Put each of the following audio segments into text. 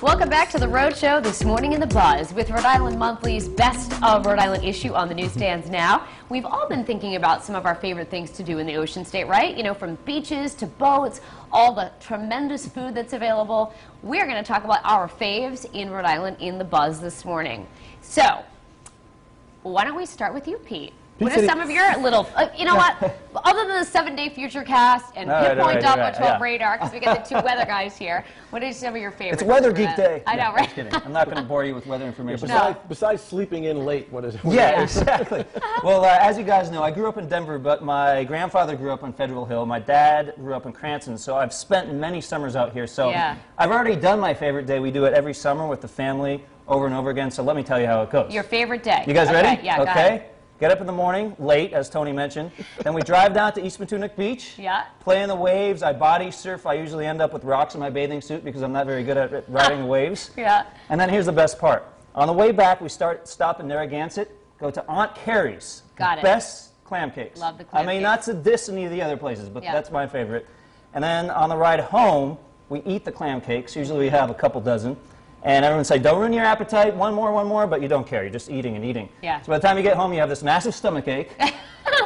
Welcome back to the Rhode Show this morning in the Buzz with Rhode Island Monthly's Best of Rhode Island issue on the newsstands now. We've all been thinking about some of our favorite things to do in the Ocean State, right? You know, from beaches to boats, all the tremendous food that's available. We're going to talk about our faves in Rhode Island in the Buzz this morning. So, why don't we start with you, Pete? What are some of your little, you know what, other than the 7-day futurecast and pinpoint up on 12 radar, because we get the two weather guys here, what are some of your favorites? It's Weather Geek Day. I know, right? Just kidding. I'm not going to bore you with weather information. Besides sleeping in late, what is it? Yeah, exactly. Well, as you guys know, I grew up in Denver, but my grandfather grew up on Federal Hill. My dad grew up in Cranston, so I've spent many summers out here. So I've already done my favorite day. We do it every summer with the family over and over again, so let me tell you how it goes. Your favorite day. You guys ready? Yeah, go ahead. Get up in the morning, late, as Tony mentioned. Then we drive down to East Matunic Beach, play in the waves. I body surf. I usually end up with rocks in my bathing suit because I'm not very good at riding the waves. And then here's the best part. On the way back, we stop in Narragansett, go to Aunt Carrie's. Best clam cakes. Love the clam cakes. I mean, not to diss any of the other places, but that's my favorite. And then on the ride home, we eat the clam cakes. Usually we have a couple dozen. And everyone say, don't ruin your appetite, one more, but you don't care. You're just eating and eating. So by the time you get home, you have this massive stomachache.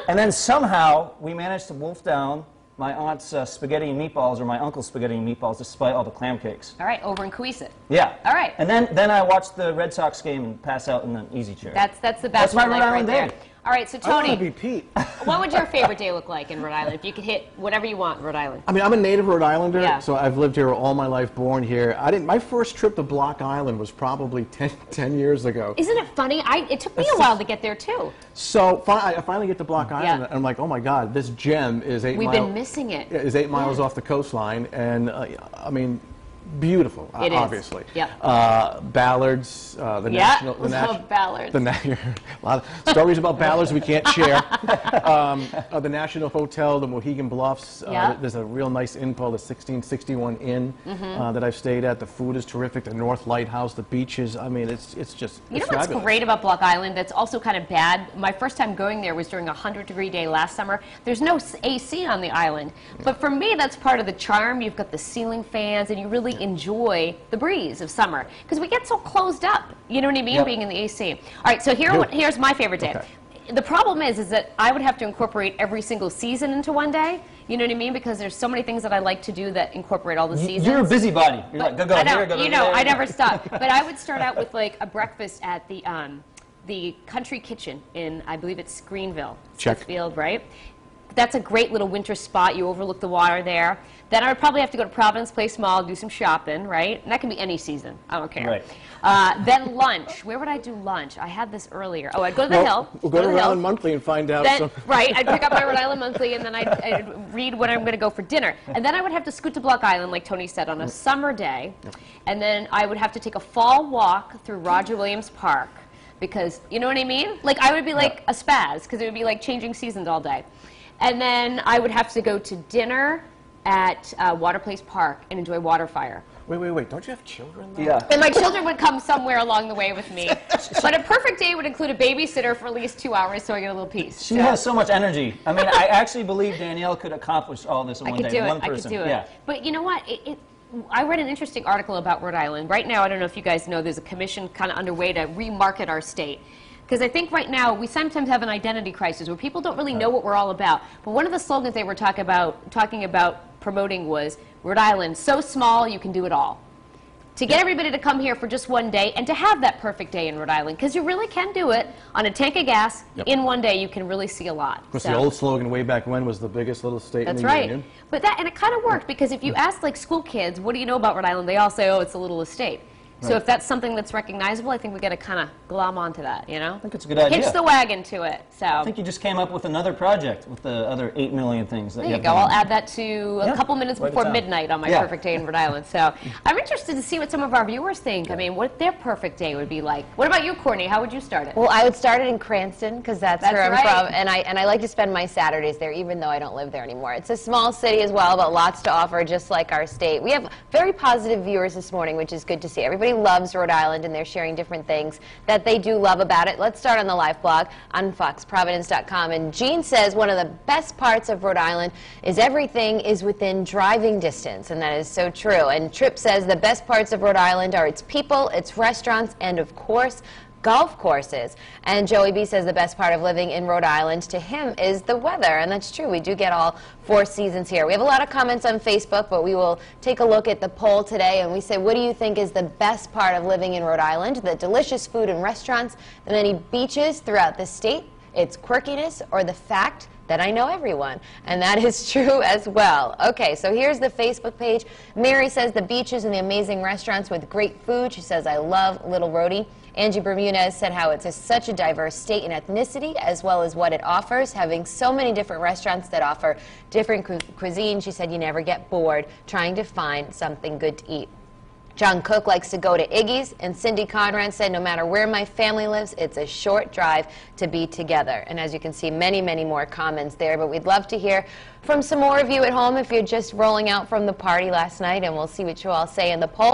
And then somehow, we managed to wolf down my aunt's spaghetti and meatballs, or my uncle's spaghetti and meatballs, despite all the clam cakes. All right, over in Cohasset. Yeah. All right. And then I watched the Red Sox game and pass out in an easy chair. That's the best. That's my Rhode Island day. All right, so Tony, I want to be Pete. What would your favorite day look like in Rhode Island if you could hit whatever you want in Rhode Island? I mean, I'm a native Rhode Islander, so I've lived here all my life, born here. My first trip to Block Island was probably 10 years ago. Isn't it funny? It took me a while to get there, too. So I finally get to Block Island, and I'm like, oh my God, this gem is 8 miles. We've been missing it. Is 8 miles off the coastline, and I mean, beautiful, obviously. Ballards, the national. Love ballards. A lot of stories about ballards we can't share. The National Hotel, the Mohegan Bluffs. There's a real nice inn called the 1661 Inn that I've stayed at. The food is terrific. The North Lighthouse, the beaches. I mean, it's just. You know what's great about Block Island that's also kind of bad? My first time going there was during a 100-degree day last summer. There's no AC on the island, but for me, that's part of the charm. You've got the ceiling fans, and you really enjoy the breeze of summer because we get so closed up, you know what I mean, being in the AC. All right, so here's my favorite day. The problem is that I would have to incorporate every single season into one day, you know what I mean, because there's so many things that I like to do that incorporate all the seasons. You're a busybody. You're like, go I know, here, go you know, I never stop. But I would start out with like a breakfast at the Country Kitchen in, I believe it's Greenville, Smithfield, right? That's a great little winter spot. You overlook the water there. Then I would probably have to go to Providence Place Mall, do some shopping, right? And that can be any season. I don't care. Then lunch. Where would I do lunch? I had this earlier. Oh, I'd go to the Hill. We'll go to Rhode Island Monthly and find out. Right. I'd pick up my Rhode Island Monthly, and then I'd read when I'm going to go for dinner. And then I would have to scoot to Block Island, like Tony said, on a summer day. And then I would have to take a fall walk through Roger Williams Park because, you know what I mean? Like, I would be like a spaz because it would be like changing seasons all day. And then I would have to go to dinner at Water Place Park and enjoy Waterfire. Wait. Don't you have children though? Yeah. And my children would come somewhere along the way with me. But a perfect day would include a babysitter for at least 2 hours so I get a little peace. She has so much energy. I mean, I actually believe Danielle could accomplish all this in one day. One person. I could do it. But you know what? I read an interesting article about Rhode Island. Right now, I don't know if you guys know, there's a commission kind of underway to remarket our state. Because I think right now we sometimes have an identity crisis where people don't really know what we're all about. But one of the slogans they were talking about promoting was Rhode Island, so small you can do it all. To get everybody to come here for just one day and to have that perfect day in Rhode Island, because you really can do it on a tank of gas in one day. You can really see a lot. Because the old slogan way back when was the biggest little state in the Union. But and it kind of worked because if you ask like school kids, what do you know about Rhode Island? They all say, oh, it's a little estate. So if that's something that's recognizable, I think we got to kind of glom onto that, you know? I think it's a good idea. Hitch the wagon to it. So I think you just came up with another project with the other 8 million things that there you go. I'll add that to a couple minutes before midnight on my perfect day in Rhode Island. So I'm interested to see what some of our viewers think. I mean, what their perfect day would be like. What about you, Courtney? How would you start it? Well, I would start it in Cranston because that's where I'm from, and I like to spend my Saturdays there, even though I don't live there anymore. It's a small city as well, but lots to offer, just like our state. We have very positive viewers this morning, which is good to see. Everybody loves Rhode Island, and they're sharing different things that they do love about it. Let's start on the live blog on foxprovidence.com. And Jean says one of the best parts of Rhode Island is everything is within driving distance, and that is so true. And Tripp says the best parts of Rhode Island are its people, its restaurants, and of course, golf courses. And Joey B says the best part of living in Rhode Island to him is the weather, and that's true. We do get all 4 seasons here. We have a lot of comments on Facebook, but we will take a look at the poll today, and we say, what do you think is the best part of living in Rhode Island? The delicious food and restaurants, the many beaches throughout the state, its quirkiness, or the fact that I know everyone. And that is true as well. Okay, so here's the Facebook page. Mary says the beaches and the amazing restaurants with great food. She says, I love Little Rhode. Angie Bermudez said how it's such a diverse state in ethnicity as well as what it offers, having so many different restaurants that offer different cuisine. She said you never get bored trying to find something good to eat. John Cook likes to go to Iggy's, and Cindy Conrad said, no matter where my family lives, it's a short drive to be together. And as you can see, many, many more comments there, but we'd love to hear from some more of you at home if you're just rolling out from the party last night, and we'll see what you all say in the poll.